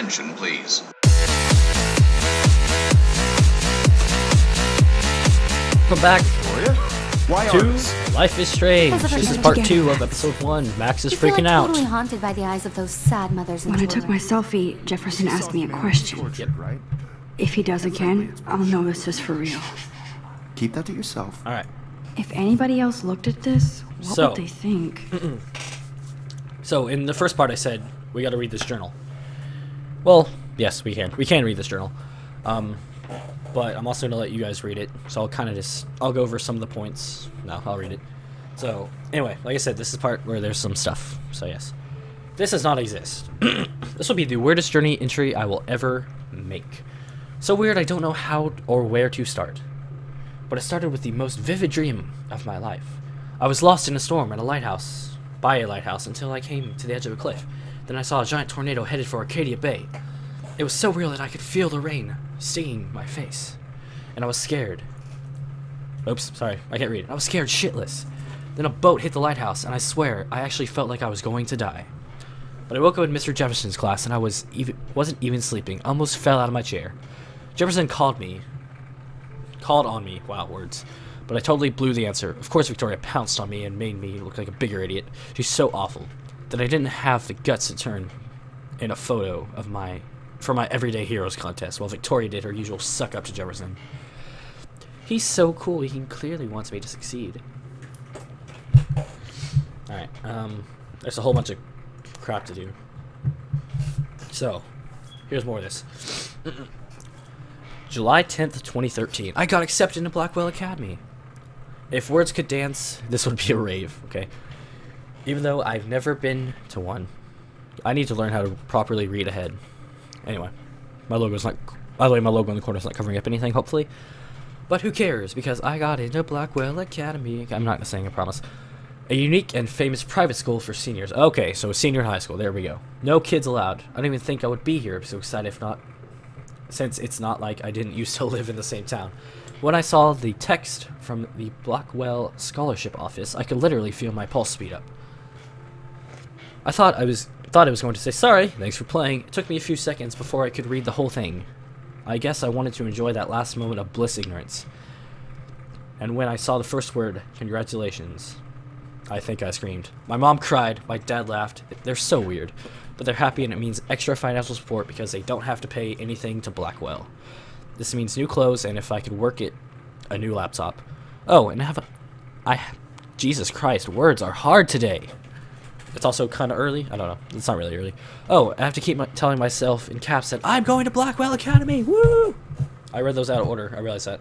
Attention, please. Welcome back Why to artists? Life is Strange. Because of This is our part together. 2 of episode 1. Max is You feel freaking like out. totally haunted by the eyes of those sad mothers and When I took children. my selfie, Jefferson asked me a question. Tortured, right? If he does again, I'll know this is for real. Keep that to yourself. Alright, If anybody else looked at this, what So- would they think? so in the first part I said we gotta read this journal. Well, yes, we can. We can read this journal. But I'm also gonna let you guys read it. So I'll go over some of the points. No, I'll read it. So, anyway, like I said, this is the part where there's some stuff. So, yes. This does not exist. This will be the weirdest journey entry I will ever make. So weird I don't know how or where to start. But it started with the most vivid dream of my life. I was lost in a storm at a lighthouse, by a lighthouse, until I came to the edge of a cliff. Then I saw a giant tornado headed for Arcadia Bay. It was so real that I could feel the rain stinging my face. And I was scared. Oops, sorry, I can't read. I was scared shitless. Then a boat hit the lighthouse, and I swear, I actually felt like I was going to die. But I woke up in Mr. Jefferson's class, and I wasn't even sleeping. Almost fell out of my chair. Jefferson called on me, wow, words. But I totally blew the answer. Of course Victoria pounced on me and made me look like a bigger idiot. She's so awful that I didn't have the guts to turn in a photo of for my Everyday Heroes contest, while Victoria did her usual suck up to Jefferson. He's so cool, he clearly wants me to succeed. Alright, there's a whole bunch of crap to do. So, here's more of this. July 10th, 2013. I got accepted into Blackwell Academy. If words could dance, this would be a rave, okay? Even though I've never been to one. I need to learn how to properly read ahead. Anyway, my logo's not... By the way, my logo in the corner is not covering up anything, hopefully. But who cares, because I got into Blackwell Academy. I'm not saying I promise. A unique and famous private school for seniors. Okay, so senior high school, there we go. No kids allowed. I don't even think I would be here. I'm so excited if not... Since it's not like I didn't used to live in the same town. When I saw the text from the Blackwell Scholarship Office, I could literally feel my pulse speed up. I thought I was going to say, sorry, thanks for playing. It took me a few seconds before I could read the whole thing. I guess I wanted to enjoy that last moment of bliss ignorance. And when I saw the first word, congratulations, I think I screamed. My mom cried, my dad laughed. They're so weird. But they're happy, and it means extra financial support because they don't have to pay anything to Blackwell. This means new clothes, and if I could work it, a new laptop. Oh, and Jesus Christ, words are hard today. It's also kind of early. I don't know. It's not really early. Oh, I have to keep telling myself in caps that I'm going to Blackwell Academy. Woo! I read those out of order. I realized that.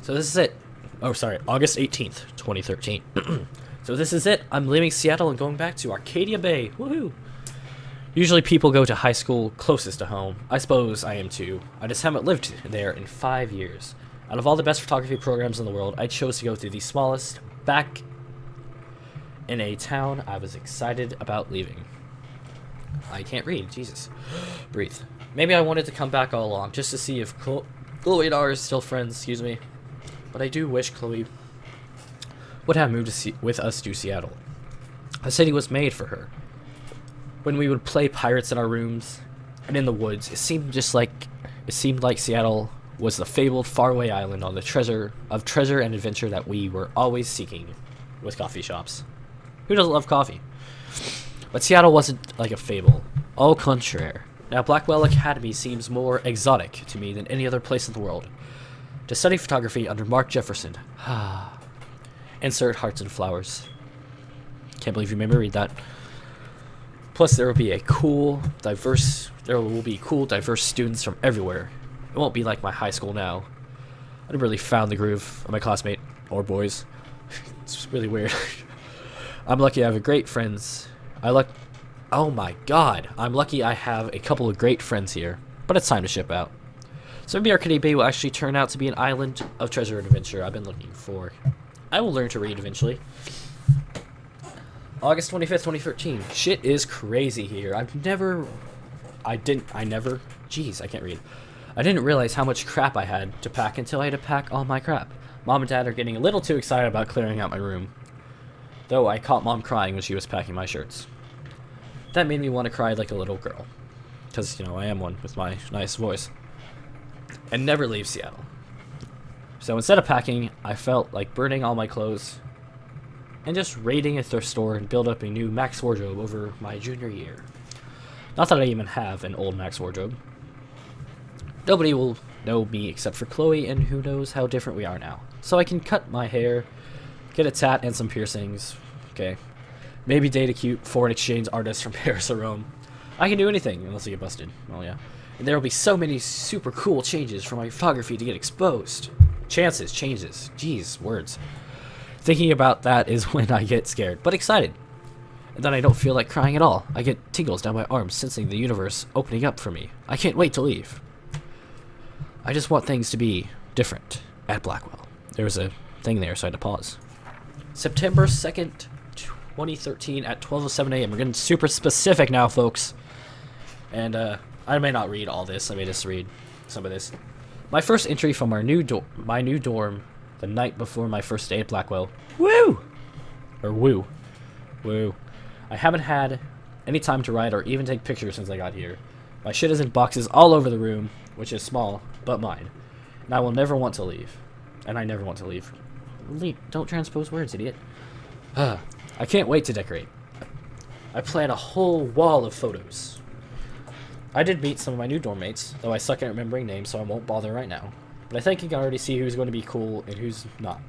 So this is it. Oh, sorry. August 18th, 2013. So this is it. I'm leaving Seattle and going back to Arcadia Bay. Woohoo! Usually people go to high school closest to home. I suppose I am too. I just haven't lived there in 5 years. Out of all the best photography programs in the world, I chose to go to the smallest, back in a town I was excited about leaving. I can't read. Jesus. Breathe. Maybe I wanted to come back all along, just to see if Chloe and I are still friends, excuse me. But I do wish Chloe would have moved with us to Seattle. The city was made for her. When we would play pirates in our rooms and in the woods, it seemed like Seattle was the fabled faraway island on the treasure and adventure that we were always seeking, with coffee shops. Who doesn't love coffee? But Seattle wasn't like a fable. Au contraire. Now Blackwell Academy seems more exotic to me than any other place in the world. To study photography under Mark Jefferson. Insert hearts and flowers. Can't believe you made me read that. Plus, there will be cool, diverse students from everywhere. It won't be like my high school now. I never really found the groove of my classmate or boys. It's really weird. I'm lucky I have great friends. Oh my god, I'm lucky I have a couple of great friends here. But it's time to ship out. So maybe Arcadia Bay will actually turn out to be an island of treasure and adventure I've been looking for. I will learn to read eventually. August 25th, 2013. Shit is crazy here. I can't read. I didn't realize how much crap I had to pack until I had to pack all my crap. Mom and Dad are getting a little too excited about clearing out my room. Though I caught Mom crying when she was packing my shirts. That made me want to cry like a little girl. Because, you know, I am one with my nice voice. And never leave Seattle. So instead of packing, I felt like burning all my clothes and just raiding a thrift store and build up a new Max wardrobe over my junior year. Not that I even have an old Max wardrobe. Nobody will know me except for Chloe, and who knows how different we are now. So I can cut my hair, get a tat and some piercings. Okay. Maybe date a cute foreign exchange artist from Paris or Rome. I can do anything unless I get busted. Oh yeah. And there will be so many super cool changes for my photography to get exposed. Chances, changes. Jeez, words. Thinking about that is when I get scared, but excited. And then I don't feel like crying at all. I get tingles down my arms, sensing the universe opening up for me. I can't wait to leave. I just want things to be different at Blackwell. There was a thing there, so I had to pause. September 2nd, 2013 at 12:07 a.m. We're getting super specific now, folks. And I may not read all this. I may just read some of this. My first entry from our new dorm the night before my first day at Blackwell. Woo! Or woo. Woo. I haven't had any time to write or even take pictures since I got here. My shit is in boxes all over the room, which is small, but mine. And I will never want to leave. And I never want to leave. Don't transpose words, idiot. I can't wait to decorate. I plan a whole wall of photos. I did meet some of my new dorm mates, though I suck at remembering names, so I won't bother right now. But I think you can already see who's going to be cool and who's not.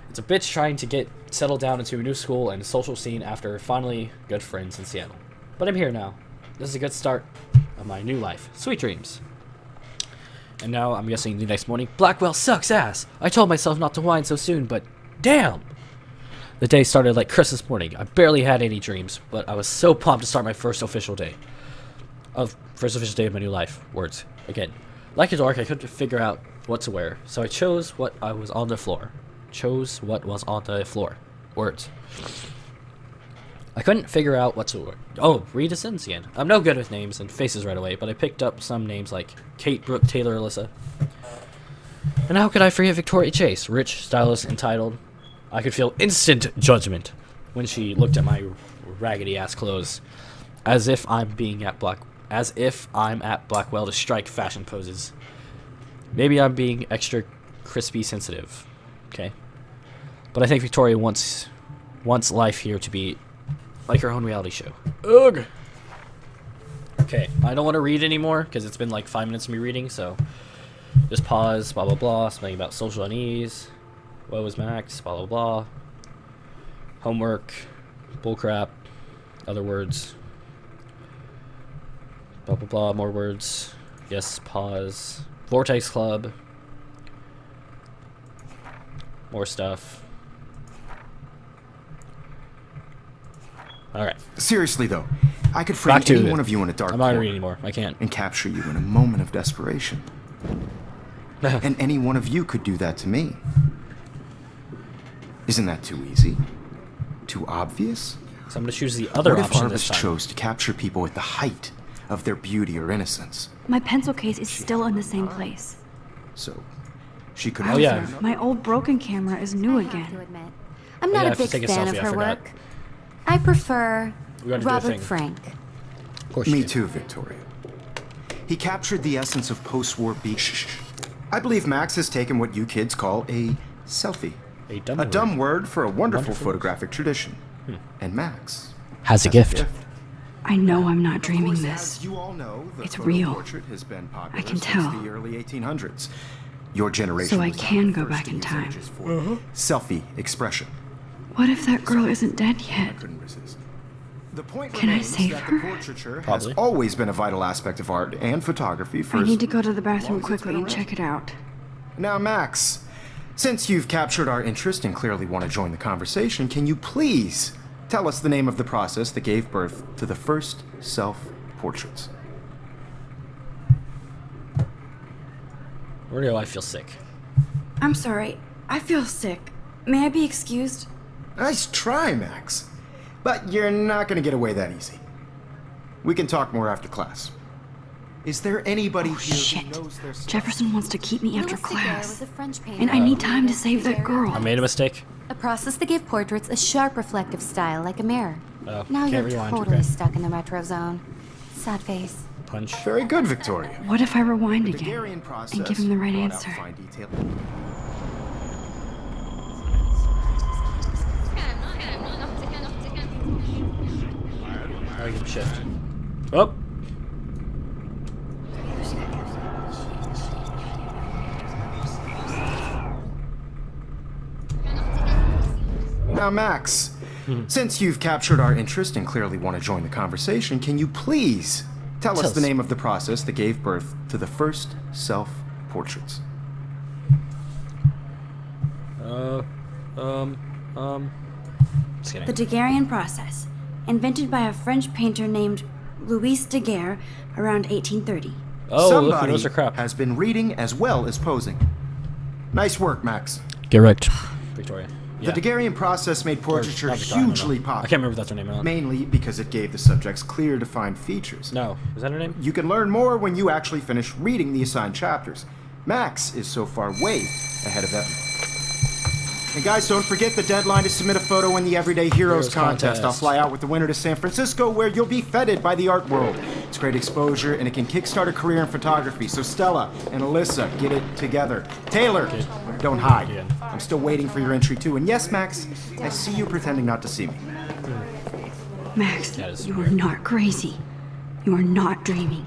It's a bitch trying to get settled down into a new school and social scene after finally good friends in Seattle. But I'm here now. This is a good start of my new life. Sweet dreams. And now, I'm guessing the next morning, Blackwell sucks ass! I told myself not to whine so soon, but damn! The day started like Christmas morning. I barely had any dreams, but I was so pumped to start my first official day of my new life. Words. Again. Like a dork, I couldn't figure out what to wear, so I chose what was on the floor. Words. I couldn't figure out what to wear. Oh, read a sentence again. I'm no good with names and faces right away, but I picked up some names like Kate, Brooke, Taylor, Alyssa. And how could I forget Victoria Chase, rich, stylish, entitled? I could feel instant judgment when she looked at my raggedy ass clothes, as if I'm at Blackwell to strike fashion poses. Maybe I'm being extra crispy sensitive. Okay. But I think Victoria wants life here to be like her own reality show. Ugh. Okay, I don't want to read anymore because it's been like 5 minutes of me reading, so just pause, blah blah blah, something about social unease. What was Max? Blah blah blah. Homework. Bullcrap. Other words. Blah blah blah. More words. Yes. Pause. Vortex Club. More stuff. All right. Seriously though, I could frame any one of you in a dark I'm not corner reading anymore. I can't. and capture you in a moment of desperation. And any one of you could do that to me. Isn't that too easy? Too obvious? So I'm going to choose the other What if option this Arvis time. chose to capture people at the height of their beauty or innocence? My pencil case is still in the same place. So, she could Oh, yeah. My old broken camera is new I have to again. admit, I'm not yeah, I a have to big take a fan of selfie, I her forgot. work. I prefer We gotta do a Robert thing. Frank. Of course you Me do. too, Victoria. He captured the essence of post-war beach. I believe Max has taken what you kids call a selfie. A dumb A word. dumb word for a wonderful Wonderful. photographic tradition. And Max Has a gift. I know I'm not Of dreaming course, this. as you all know, the It's photo real. portrait has been popular I can since tell. the early 1800s. Your generation So I was not can the go first back to in use time. images for selfie expression. What if that girl isn't dead yet? Couldn't resist. The point Can I remains save that her? the portraiture has Probably. always been a vital aspect of art and photography for I as need to go to the bathroom long as it's quickly been and around. check it out. Now, Max, since you've captured our interest and clearly want to join the conversation, can you please tell us the name of the process that gave birth to the first self-portraits? Where do I feel sick? I'm sorry. I feel sick. May I be excused? Nice try, Max. But you're not going to get away that easy. We can talk more after class. Is there anybody Oh here shit. who knows their stuff? Jefferson wants to keep me after Louis Daguerre was class. a French painter And I need who time to created save that girl. I made a mistake. A process that gave portraits a sharp reflective style like a mirror. Oh, Now can't you're rewind. totally Okay. stuck in the retro zone. Sad face. Punch. Very good, Victoria. What if I rewind The again Hungarian process and give him the right brought out answer? fine detail. I give him shift. Oh! Now, Max, since you've captured our interest and clearly want to join the conversation, can you please tell us the name of the process that gave birth to the first self-portraits? Just kidding. The Daguerrean process, invented by a French painter named Louis Daguerre around 1830. Oh, look, he Somebody knows her crap. has been reading as well as posing. Nice work, Max. Get wrecked. Victoria. The Daguerrean process made portraiture not Victoria, I don't hugely know. I popular. can't remember if that's her name or not. Mainly because it gave the subjects clear, defined features. No. Is that her name? You can learn more when you actually finish reading the assigned chapters. Max is so far way ahead of everyone. And guys, don't forget the deadline to submit a photo in the Everyday Heroes contest. I'll fly out with the winner to San Francisco, where you'll be feted by the art world. It's great exposure, and it can kickstart a career in photography. So Stella and Alyssa, get it together. Taylor, don't hide. I'm still waiting for your entry too. And yes, Max, I see you pretending not to see me. Max, That is you are not crazy. You are not dreaming.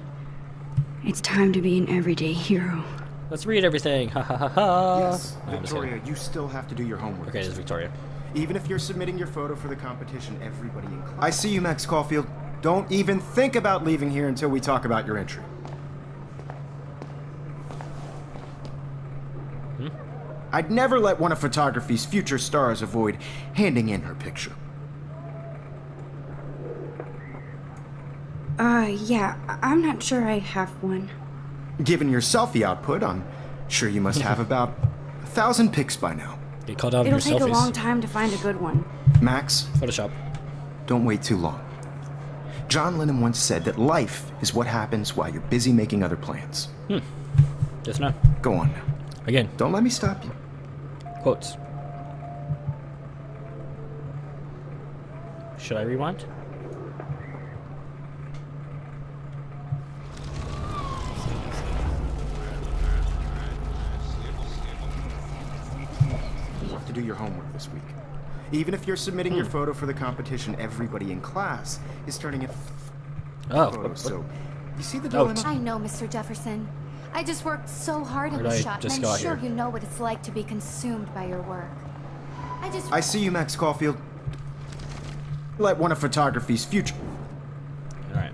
It's time to be an everyday hero. Let's read everything. Ha ha ha ha. Yes, No, I'm just Victoria, you still have to do your homework. Okay, this is Victoria. Even if you're submitting your photo for the competition, everybody in class. I see you, Max Caulfield. Don't even think about leaving here until we talk about your entry. I'd never let one of photography's future stars avoid handing in her picture. Yeah, I'm not sure I have one. Given your selfie output, I'm sure you must have about 1,000 pics by now. Get called out on It'll your take a long selfies. time to find a good one. Max, Photoshop. don't wait too long. John Lennon once said that life is what happens while you're busy making other plans. Yes, no. Go on now. Again, Don't let me stop you. quotes. Should I rewind? You have to do your homework this week. Even if you're submitting your photo for the competition, everybody in class is turning in Oh, photos. So, you see the Oh, dilemma? I know, Mr. Jefferson. I just worked so hard on Where the did I shot, just and I'm got sure here? you know what it's like to be consumed by your work. I see you, Max Caulfield. Let one of photography's future alright.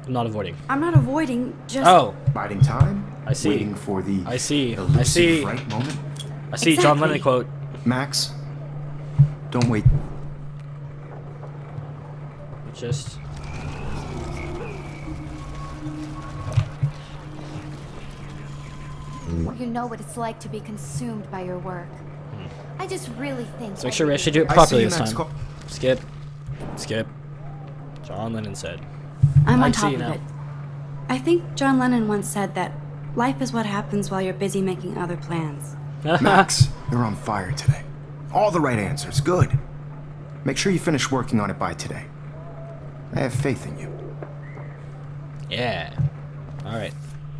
I'm not avoiding. I'm not avoiding, just... Oh, biding time. I see. Waiting for the I see. elusive I see. right moment. I see John Lennon Exactly. quote. Max, don't wait. Just. You know what it's like to be consumed by your work. I just really think. Let's make sure we actually do it I see properly you, this Max time. Skip. Skip. John Lennon said. I'm I on see top you of now. it. I think John Lennon once said that life is what happens while you're busy making other plans. Max, you're on fire today. All the right answers. Good. Make sure you finish working on it by today. I have faith in you. Yeah. Alright.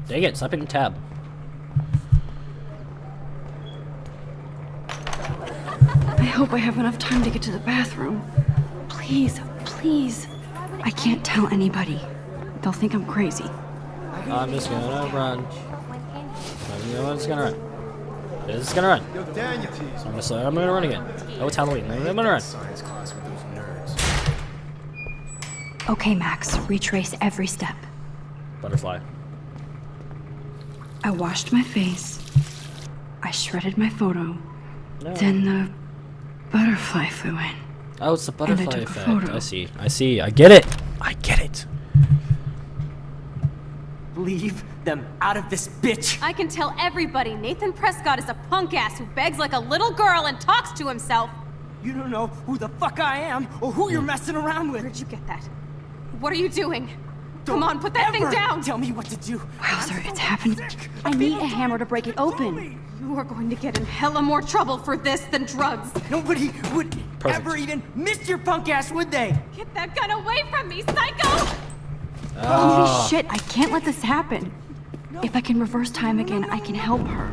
Dang it, stop hitting tab. I hope I have enough time to get to the bathroom. Please, please. I can't tell anybody. They'll think I'm crazy. I'm just gonna run. I'm just gonna run. Just gonna run. Yo, Daniel. I'm gonna run again. Oh, it's Halloween. I'm gonna run. Science class with those nerds. Okay, Max, retrace every step. Butterfly. I washed my face. I shredded my photo. No. Then the butterfly flew in. Oh, it's the I butterfly took a effect. photo. I see. I see. I get it. I get it. Leave them out of this bitch! I can tell everybody Nathan Prescott is a punk ass who begs like a little girl and talks to himself. You don't know who the fuck I am or who you're messing around with. Where'd you get that? What are you doing? Come on, put that thing down! Tell me what to do. Wowzer, it's happened. I need a hammer to break it open. You are going to get in hella more trouble for this than drugs. Nobody would Perfect. ever even miss your punk ass, would they? Get that gun away from me, psycho! Holy shit, I can't let this happen. If I can reverse time again, I can help her.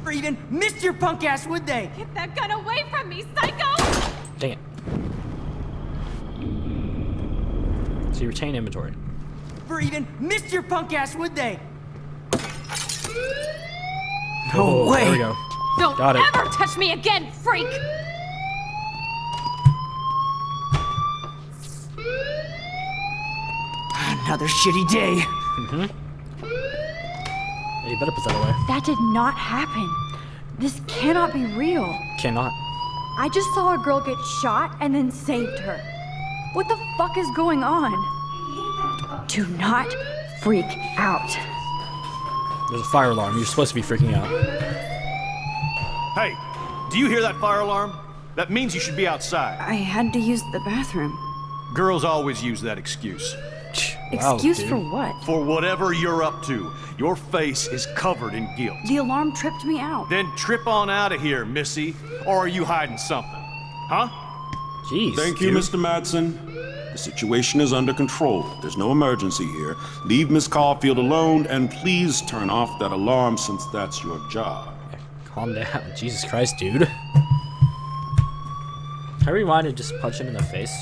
Or even miss your punk ass, would they? Get that gun away from me, psycho! Dang it. So you retain inventory. Or even miss your punk ass, would they? Oh, way. There we go. Don't Got it. ever touch me again, freak! Another shitty day. Yeah, you better put that away. That did not happen. This cannot be real. Cannot. I just saw a girl get shot and then saved her. What the fuck is going on? Do not freak out. There's a fire alarm. You're supposed to be freaking out. Hey, do you hear that fire alarm? That means you should be outside. I had to use the bathroom. Girls always use that excuse. Wow, Excuse dude. for what? For whatever you're up to, your face is covered in guilt. The alarm tripped me out. Then trip on out of here, missy. Or are you hiding something? Huh? Jeez. Thank you, dude. Mr. Madsen. The situation is under control. There's no emergency here. Leave Miss Caulfield alone, and please turn off that alarm since that's your job. Calm down. Jesus Christ, dude. Can I rewind and just punch him in the face?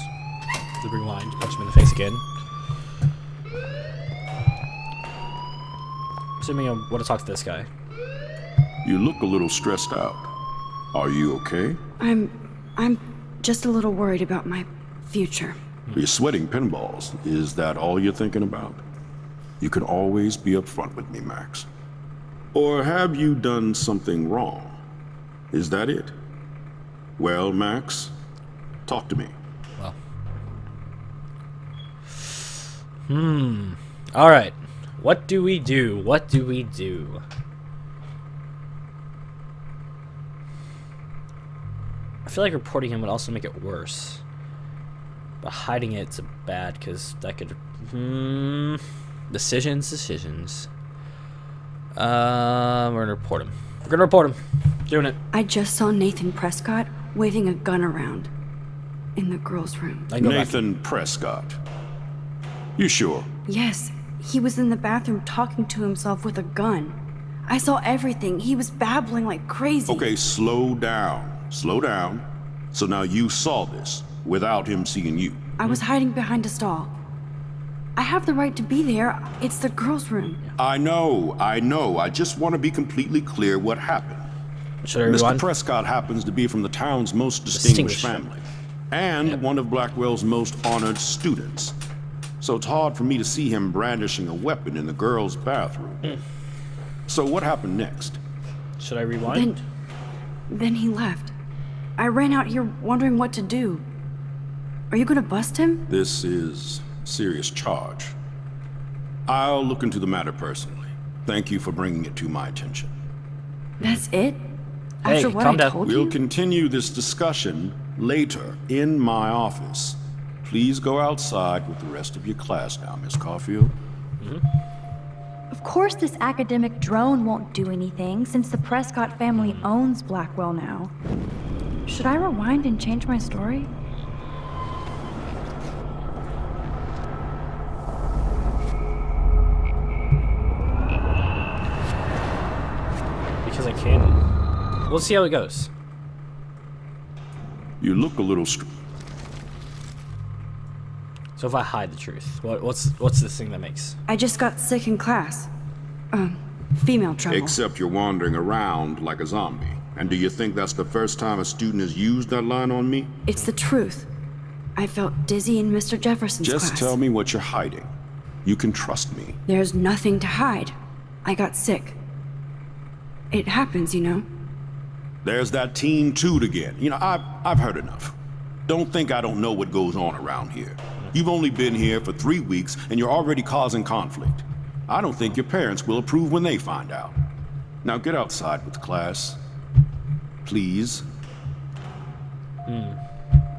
The rewind, punch him in the face again. Assuming I want to talk to this guy. You look a little stressed out. Are you okay? I'm just a little worried about my future. You're sweating pinballs. Is that all you're thinking about? You can always be upfront with me, Max. Or have you done something wrong? Is that it? Well, Max, talk to me. Well. Alright. What do we do? What do we do? I feel like reporting him would also make it worse. But hiding it's bad, because that could... Decisions. We're gonna report him. We're gonna report him. Doing it. I just saw Nathan Prescott waving a gun around in the girls' room. I can go back. Nathan Prescott. You sure? Yes, he was in the bathroom talking to himself with a gun. I saw everything. He was babbling like crazy. Okay, slow down. Slow down. So now you saw this without him seeing you. I was hiding behind a stall. I have the right to be there. It's the girls' room. I know. I just want to be completely clear what happened. Should I Mr. rewind? Prescott happens to be from the town's most distinguished Distinguished. family, and one of Blackwell's most honored students. So it's hard for me to see him brandishing a weapon in the girls' bathroom. So what happened next? Should I rewind? Then he left. I ran out here wondering what to do. Are you gonna bust him? This is a serious charge. I'll look into the matter personally. Thank you for bringing it to my attention. That's it? Hey, After what calm I down. told We'll you? continue this discussion later in my office. Please go outside with the rest of your class now, Miss Caulfield. Of course this academic drone won't do anything since the Prescott family owns Blackwell now. Should I rewind and change my story? Because I can. We'll see how it goes. You look a little So if I hide the truth, what's this thing that makes? I just got sick in class. Female trouble. Except you're wandering around like a zombie. And do you think that's the first time a student has used that line on me? It's the truth. I felt dizzy in Mr. Jefferson's Just class. tell me what you're hiding. You can trust me. There's nothing to hide. I got sick. It happens, you know. There's that teen toot again. You know, I've heard enough. Don't think I don't know what goes on around here. You've only been here for 3 weeks and you're already causing conflict. I don't think your parents will approve when they find out. Now get outside with class. Please.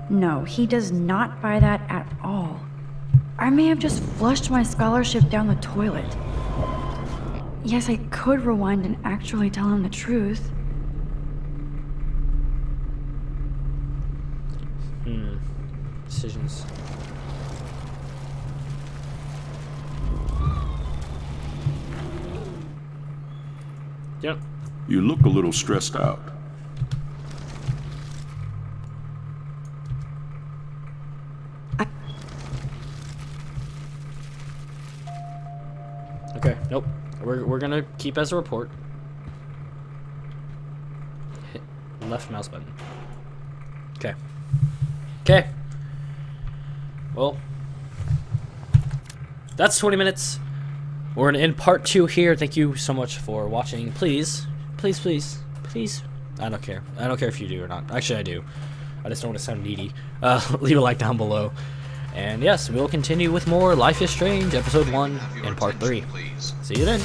No, he does not buy that at all. I may have just flushed my scholarship down the toilet. Yes, I could rewind and actually tell him the truth. Decisions. Yep. You look a little stressed out. Okay, nope. We're gonna keep as a report. Hit left mouse button. Okay. Okay. Well, that's 20 minutes. We're gonna end part 2 here. Thank you so much for watching. Please, please, please, please. I don't care. I don't care if you do or not. Actually, I do. I just don't want to sound needy. Leave a like down below. And yes, we'll continue with more Life is Strange, Episode 1 and Part 3. See you then.